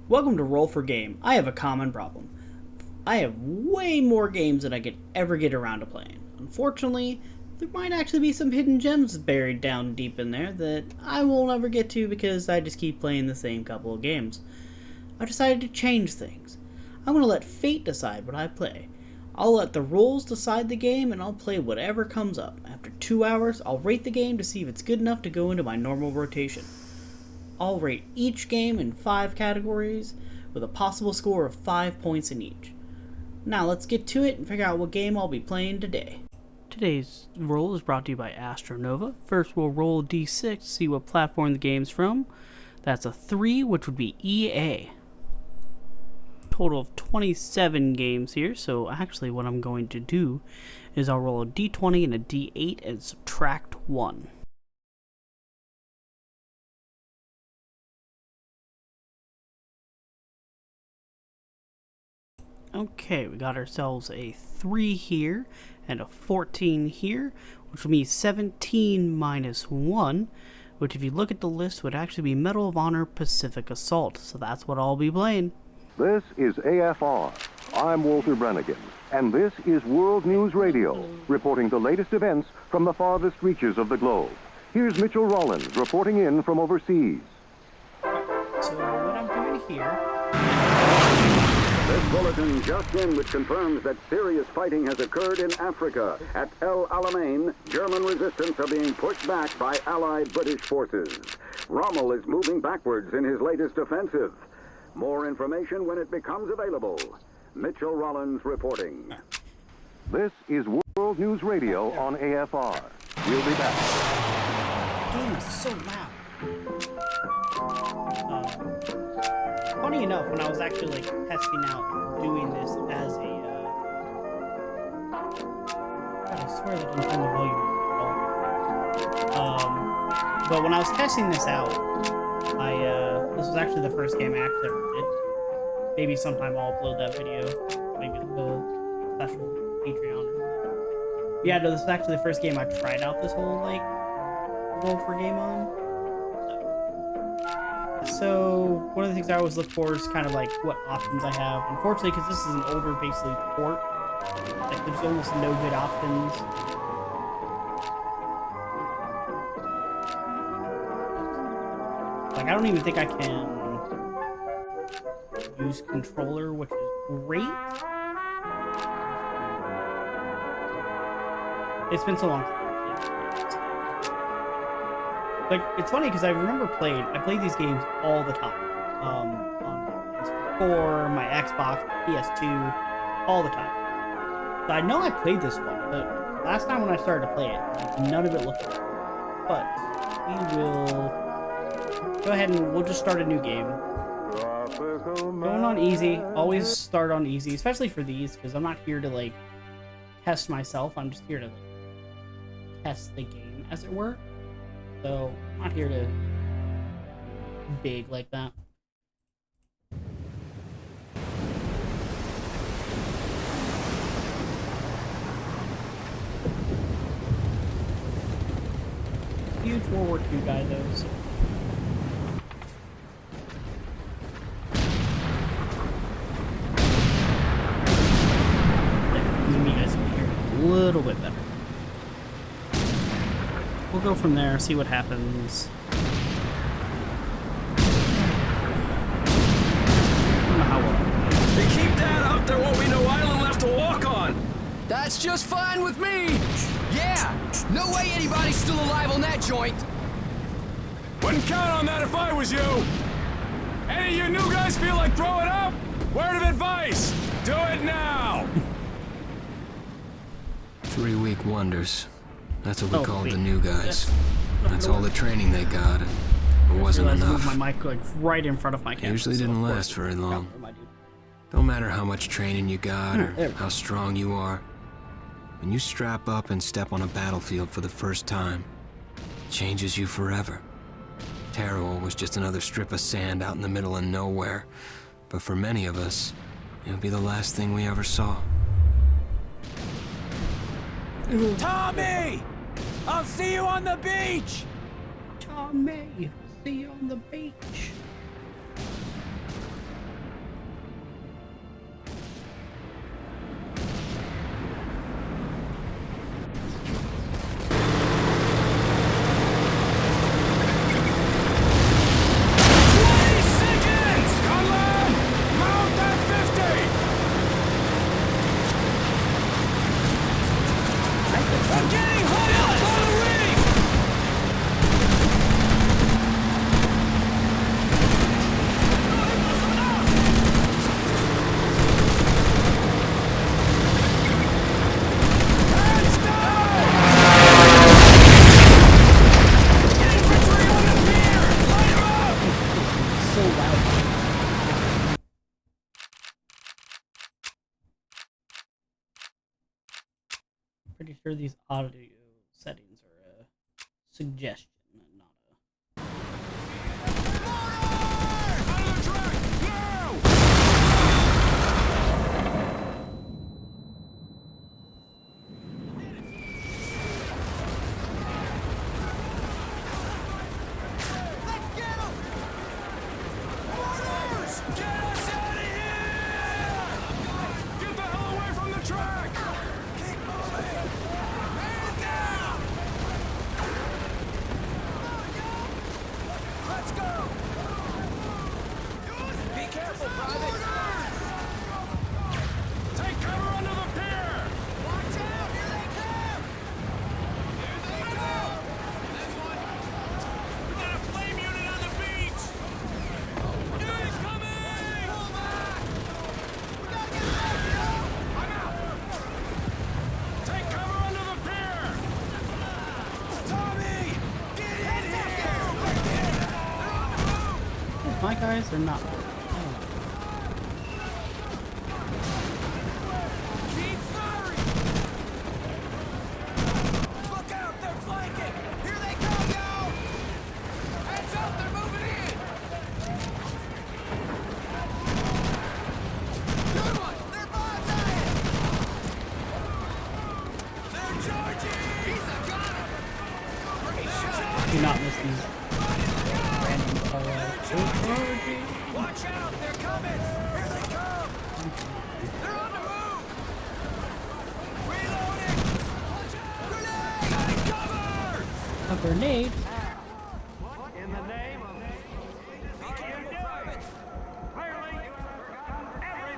Welcome to Roll for Game. I have a common problem. I have way more games than I could ever get around to playing. Unfortunately, there might actually be some hidden gems buried down deep in there that I will never get to because I just keep playing the same couple of games. I decided to change things. I'm going to let fate decide what I play. I'll let the rules decide the game and I'll play whatever comes up. After 2 hours, I'll rate the game to see if it's good enough to go into my normal rotation. I'll rate each game in 5 categories with a possible score of 5 points in each. Now let's get to it and figure out what game I'll be playing today. Today's roll is brought to you by Astronova. First we'll roll a d6 to see what platform the game's from. That's a 3, which would be EA. Total of 27 games here, so actually what I'm going to do is I'll roll a d20 and a d8 and subtract 1. Okay, we got ourselves a 3 here and a 14 here, which will be 17 minus 1, which if you look at the list would actually be Medal of Honor Pacific Assault, so that's what I'll be playing. This is AFR. I'm Walter Brannigan, and this is World News Radio, reporting the latest events from the farthest reaches of the globe. Here's Mitchell Rollins reporting in from overseas. So what I'm doing here... This bulletin just in, which confirms that serious fighting has occurred in Africa. At El Alamein, German resistance are being pushed back by Allied British forces. Rommel is moving backwards in his latest offensive. More information when it becomes available. Mitchell Rollins reporting. This is World News Radio on AFR. We'll be back. The game is so loud. Funny enough, when I was actually testing out doing this as a, God, I swear that didn't turn the volume up. But when I was testing this out, this was actually the first game I actually ever did. Maybe sometime I'll upload that video, maybe the special Patreon. Yeah, no, this is actually the first game I tried out this whole, roll for game on. So, one of the things I always look for is kind of what options I have. Unfortunately, because this is an older, basically, port, there's almost no good options. I don't even think I can use controller, which is great. It's been so long. It's funny because I played these games all the time. On PS4, my Xbox, PS2, all the time. So I know I played this one, but last time when I started to play it, none of it looked good. But we will go ahead and we'll just start a new game. Going on easy. Always start on easy, especially for these, because I'm not here to test myself. I'm just here to test the game, as it were. So, I'm not here to big like that. Huge World War II guy, though, so. You guys can hear it a little bit better. We'll go from there, see what happens. I don't know how well. They keep that up, there won't be no island left to walk on. That's just fine with me. Yeah, no way anybody's still alive on that joint. Wouldn't count on that if I was you. Any of you new guys feel like throwing up? Word of advice, do it now. 3-week wonders. That's what we call wait. the new guys. That's all the training they got. It wasn't enough. My mic right in front of my camera. Usually didn't last very long. Don't matter how much training you got or how strong you are. When you strap up and step on a battlefield for the first time, it changes you forever. Taro was just another strip of sand out in the middle of nowhere. But for many of us, it'll be the last thing we ever saw. Tommy! I'll see you on the beach! Tommy, see you on the beach. pretty sure these audio settings are a suggestion, not a... Out of the track! Now! Orders! Get us out of here! Get the hell away from the track! Keep moving! Man down! Let's go! Be careful, Private! Take cover under the pier! Watch out! Here they come! Here they come! This one! We got a flame unit on the beach! He's coming! Pull back! We gotta get back, Joe! I'm out! Take cover under the pier! Tommy! Get in here! My guys are not... Keep firing! Look out! They're flanking! Here they come, yo! Heads up! They're moving in! Good one! They're bonsaiing! They're charging! He's a got him! Great shot! Do not miss these random Watch out! They're coming! Here they come! They're on the move! Reloading! Watch out! Grenade! Got it covered! a grenade. In the name of... Be careful, Private!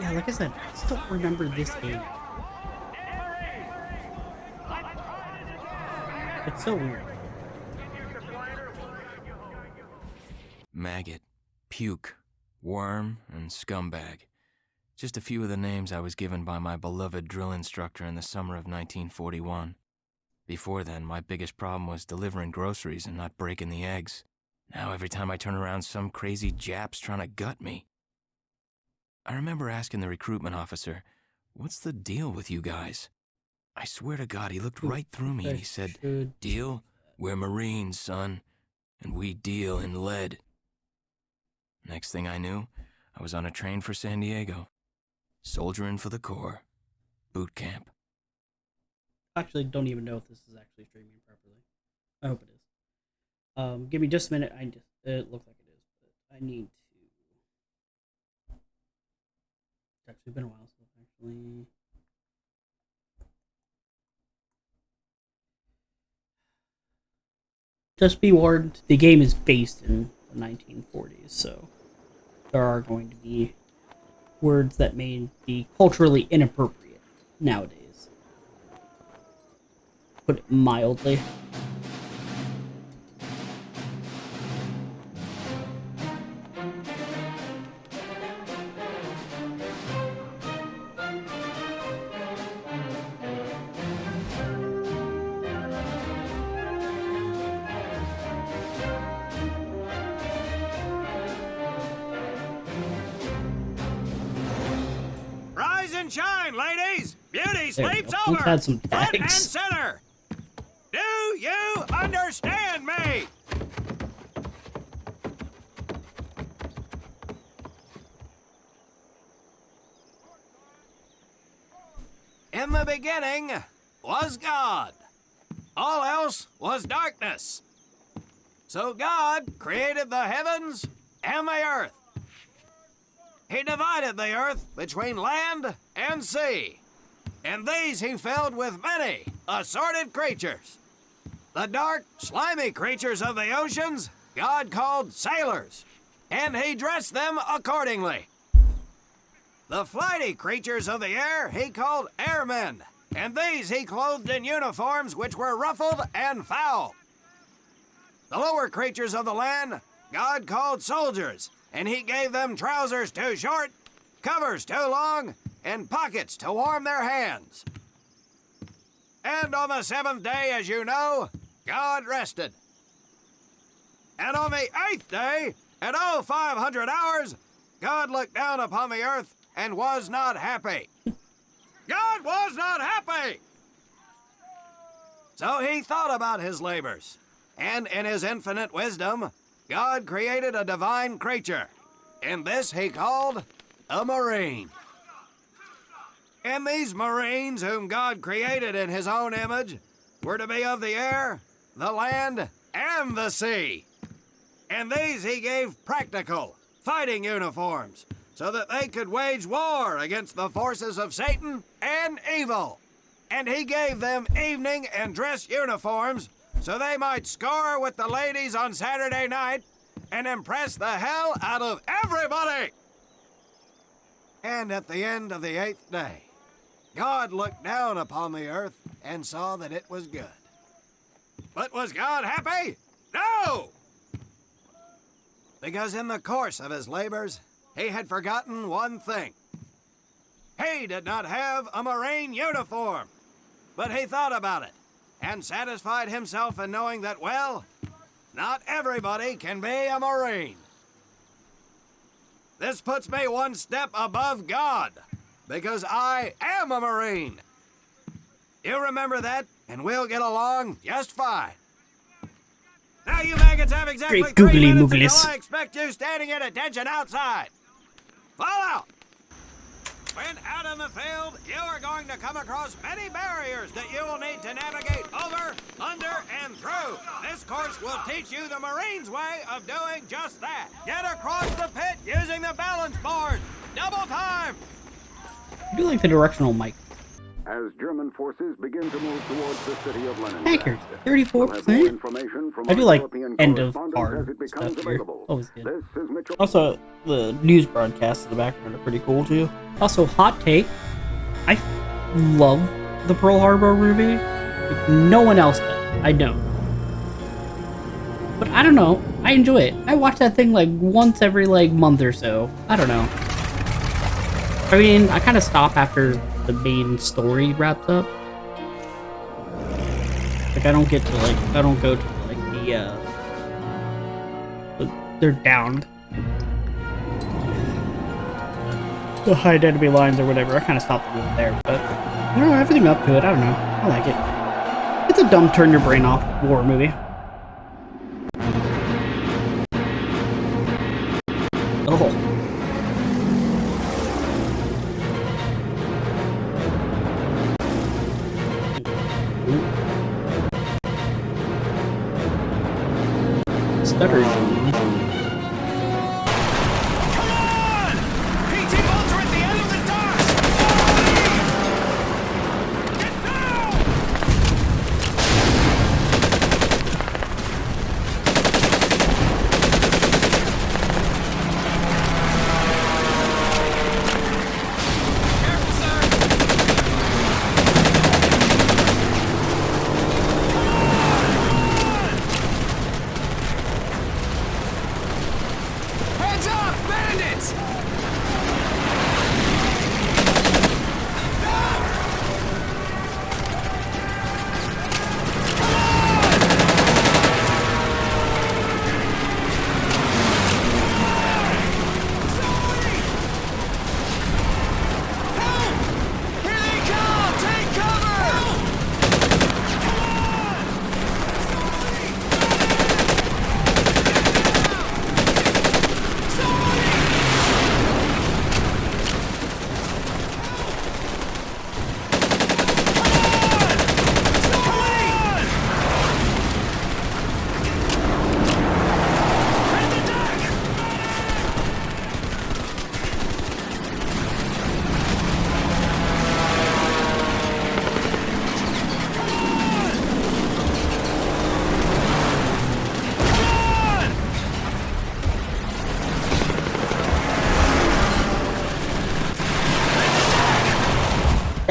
Yeah, like I said, I still don't remember this game. It's so weird. Maggot, puke, worm, and scumbag. Just a few of the names I was given by my beloved drill instructor in the summer of 1941. Before then, my biggest problem was delivering groceries and not breaking the eggs. Now every time I turn around, some crazy Jap's trying to gut me. I remember asking the recruitment officer, "What's the deal with you guys?" I swear to God, he looked right through me and he said, "Deal? We're Marines, son, and we deal in lead." Next thing I knew, I was on a train for San Diego. Soldiering for the Corps. Boot camp. Actually, don't even know if this is actually streaming properly. I hope it is. Give me just a minute. It looks like it is, but I need to. It's actually been a while, so actually. Just be warned, the game is based in the 1940s, so there are going to be words that may be culturally inappropriate nowadays. Put it mildly. Rise and shine, ladies! Beauty There we sleeps go. We've over! had some Front and tags. center! Do you understand me? In the beginning was God. All else was darkness. So God created the heavens and the earth. He divided the earth between land and sea, and these he filled with many assorted creatures. The dark, slimy creatures of the oceans God called sailors, and he dressed them accordingly. The flighty creatures of the air he called airmen, and these he clothed in uniforms which were ruffled and foul. The lower creatures of the land God called soldiers, and he gave them trousers too short, covers too long, and pockets to warm their hands. And on the seventh day, as you know, God rested. And on the eighth day, at 0500 hours, God looked down upon the earth and was not happy. God was not happy! So he thought about his labors, and in his infinite wisdom, God created a divine creature. And this he called a Marine. And these Marines, whom God created in his own image, were to be of the air, the land, and the sea. And these he gave practical, fighting uniforms, so that they could wage war against the forces of Satan and evil. And he gave them evening and dress uniforms, so they might score with the ladies on Saturday night and impress the hell out of everybody. And at the end of the 8th day, God looked down upon the earth and saw that it was good. But was God happy? No! Because in the course of his labors, he had forgotten one thing. He did not have a Marine uniform, but he thought about it and satisfied himself in knowing that, well, not everybody can be a Marine. This puts me one step above God, because I am a Marine. You remember that, and we'll get along just fine. Now you maggots have exactly Great 3 googly minutes mooglies. until I expect you standing at attention outside. Fall out! When out in the field, you are going to come across many barriers that you will need to navigate over, under, and through. This course will teach you the Marine's way of doing just that. Get across the pit using the balance board. Double time! I do like the directional mic. As German forces begin to move towards the city of Leningrad. Hackers, We'll have more 34%. information from I do our like European end of correspondent card as it becomes stuff here. available. Always good. This is Mitchell. Also, the news broadcasts in the background are pretty cool too. Also, hot take. I love the Pearl Harbor movie. Like, no one else does. I know. But I don't know. I enjoy it. I watch that thing like once every like month or so. I don't know. I mean, I kind of stop after the main story wraps up. Like, I don't get to like, I don't go to like they're down. The high enemy lines or whatever. I kind of stopped the movie there, but I don't know, everything up to it. I don't know. I like it. It's a dumb turn your brain off war movie. Oh. Stuttering. Come on! PT bolts are at the end of the docks! Get down! Careful, sir! Heads up, bandits! Help! Here they come! Take cover!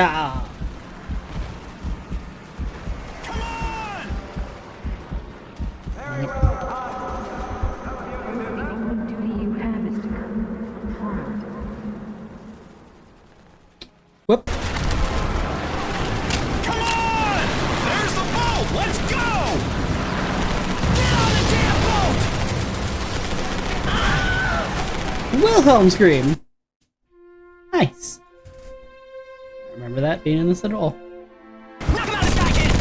Ah. Whoop. Come on! There's the boat! Let's go! Get on the damn boat! Wilhelm scream. Nice. I remember that being in this at all. Knock him out, this guy, kid!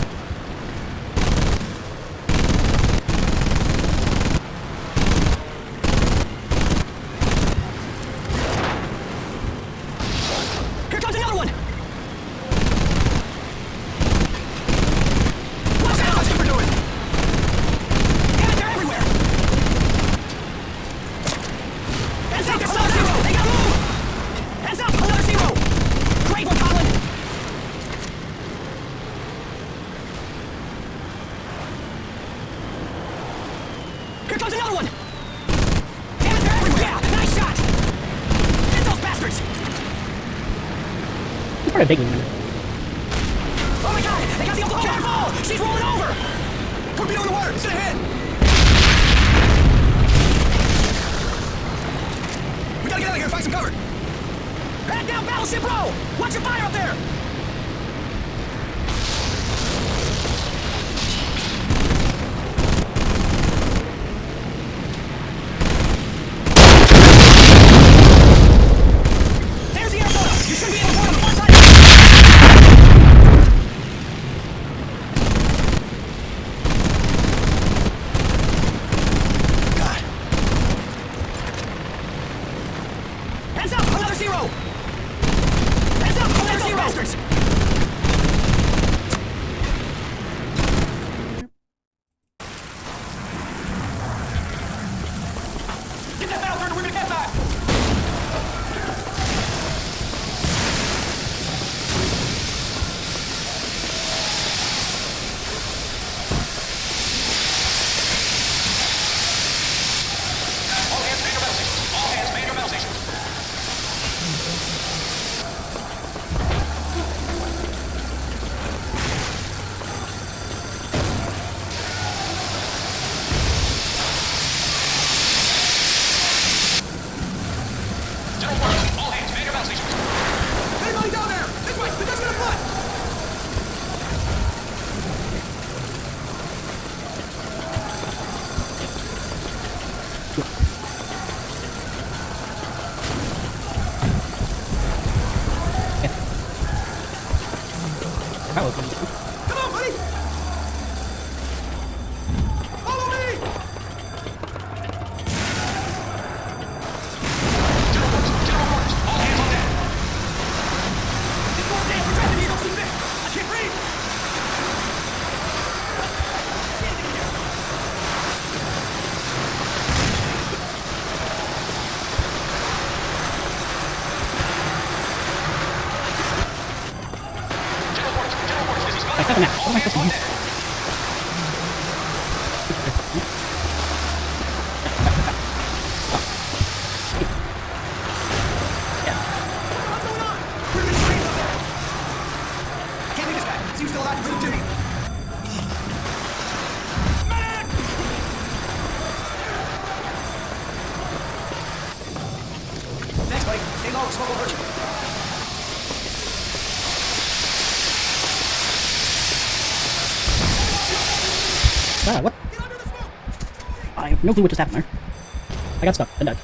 What a big one. Oh my god! They got the Oklahoma fall! She's rolling over! Torpedo in the water! It's gonna hit! We gotta get out of here and find some cover! Head down Battleship Row! Watch your fire up there! There's the airfoil! You should be able to board on the far side! God. Heads up! Another zero! Heads up! Another zero! Bastards! Get that battle bird, we're gonna get back! All hands man your battle stations! All hands man your battle stations! General Force, all hands man your battle stations! Anybody down there? This way! The duck's gonna flood! Probably. Come on, buddy! Follow me! General Force, all hands on deck! It's more damn protected here, don't see fit! I can't breathe! See anything in here? General Force, this is I cut them out. What am I supposed to do? What's going on? We're in the up there! I can't leave this guy. See you still alive, bring him to me! Medic! Thanks, buddy. Stay low, smoke will hurt you. What? Get under the smoke! I have no clue what just happened there. I got stuck and died.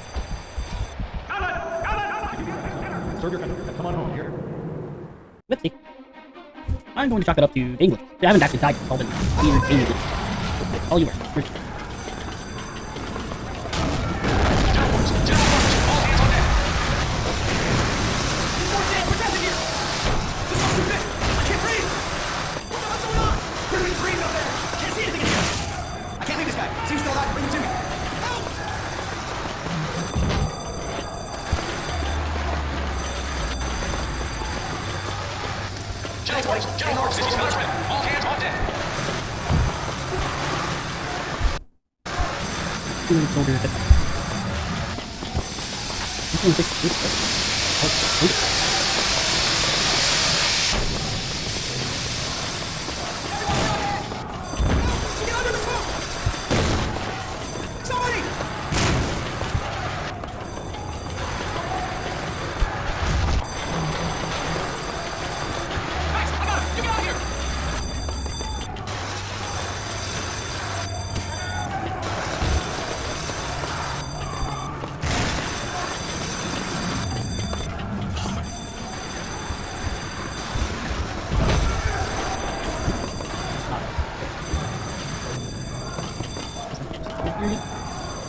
Whoopsie. I'm going to chalk it up to English. I haven't actually died. It's all been weird English. All you were. There's more damn protected here! This one's too big! I can't breathe! What's going on? We're in the freeze up there! Can't see anything in here! I can't leave this guy. See you still alive, bring him to me. Help! General Force, this is Schmidt. All hands on deck. Get under the smoke! Somebody! Max, I got him! You get out of here!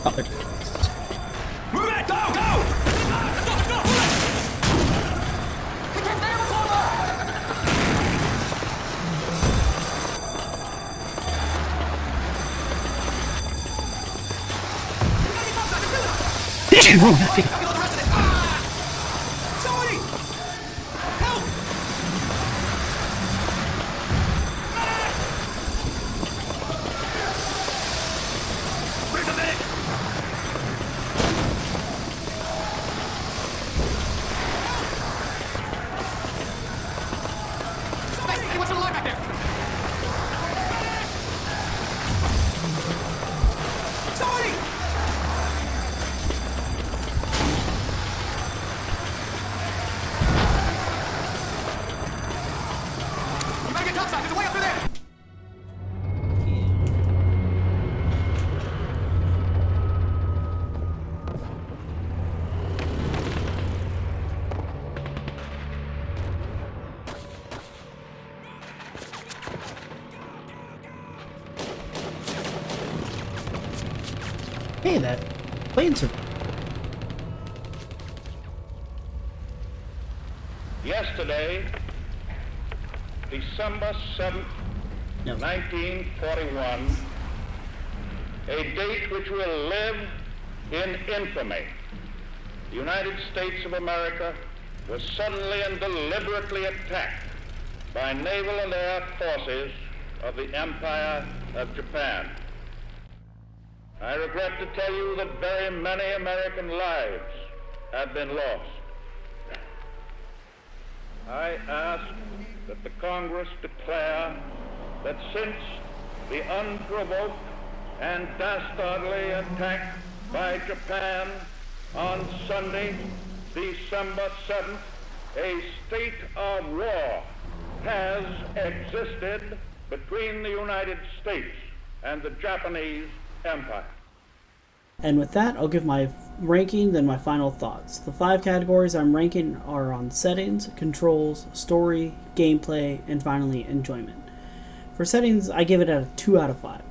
Oh, there. Move it! Go! Go! Let's go! Let's go! Move it! We can't stay on the floor! We gotta get outside the villa! Damn! Oh, that's Look at all the rest of it! Ah! Somebody! Help! Medic! Where's the medic? Hey, that plane survived. Yesterday, December 7th, No. 1941, a date which will live in infamy. The United States of America was suddenly and deliberately attacked by naval and air forces of the Empire of Japan. I regret to tell you that very many American lives have been lost. I ask that the Congress declare that since the unprovoked and dastardly attack by Japan on Sunday, December 7th, a state of war has existed between the United States and the Japanese Empire. And with that, I'll give my ranking, then my final thoughts. The 5 categories I'm ranking are on settings, controls, story, gameplay, and finally, enjoyment. For settings, I give it a 2 out of 5.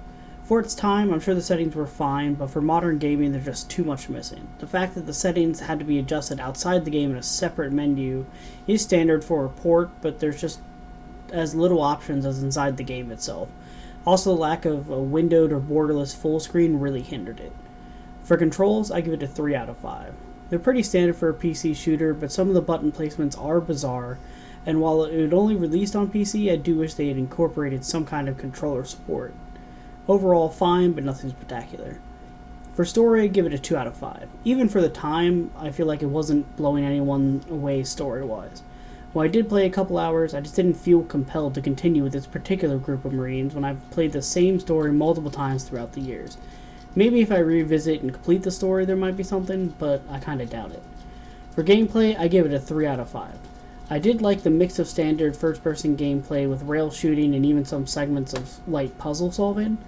For its time, I'm sure the settings were fine, but for modern gaming, there's just too much missing. The fact that the settings had to be adjusted outside the game in a separate menu is standard for a port, but there's just as little options as inside the game itself. Also, the lack of a windowed or borderless full screen really hindered it. For controls, I give it a 3 out of 5. They're pretty standard for a PC shooter, but some of the button placements are bizarre, and while it had only released on PC, I do wish they had incorporated some kind of controller support. Overall, fine, but nothing spectacular. For story, I give it a 2 out of 5. Even for the time, I feel like it wasn't blowing anyone away story-wise. While I did play a couple hours, I just didn't feel compelled to continue with this particular group of Marines when I've played the same story multiple times throughout the years. Maybe if I revisit and complete the story there might be something, but I kinda doubt it. For gameplay, I give it a 3 out of 5. I did like the mix of standard first-person gameplay with rail shooting and even some segments of light puzzle solving.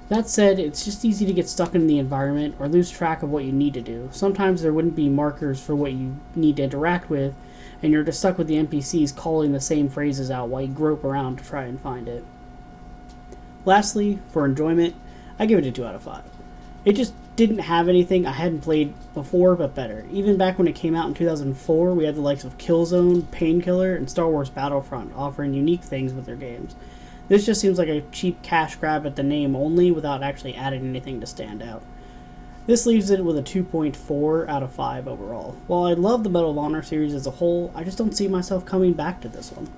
That said, it's just easy to get stuck in the environment or lose track of what you need to do. Sometimes there wouldn't be markers for what you need to interact with, and you're just stuck with the NPCs calling the same phrases out while you grope around to try and find it. Lastly, for enjoyment, I give it a 2 out of 5. It just didn't have anything I hadn't played before but better. Even back when it came out in 2004, we had the likes of Killzone, Painkiller, and Star Wars Battlefront offering unique things with their games. This just seems like a cheap cash grab at the name only without actually adding anything to stand out. This leaves it with a 2.4 out of 5 overall. While I love the Medal of Honor series as a whole, I just don't see myself coming back to this one.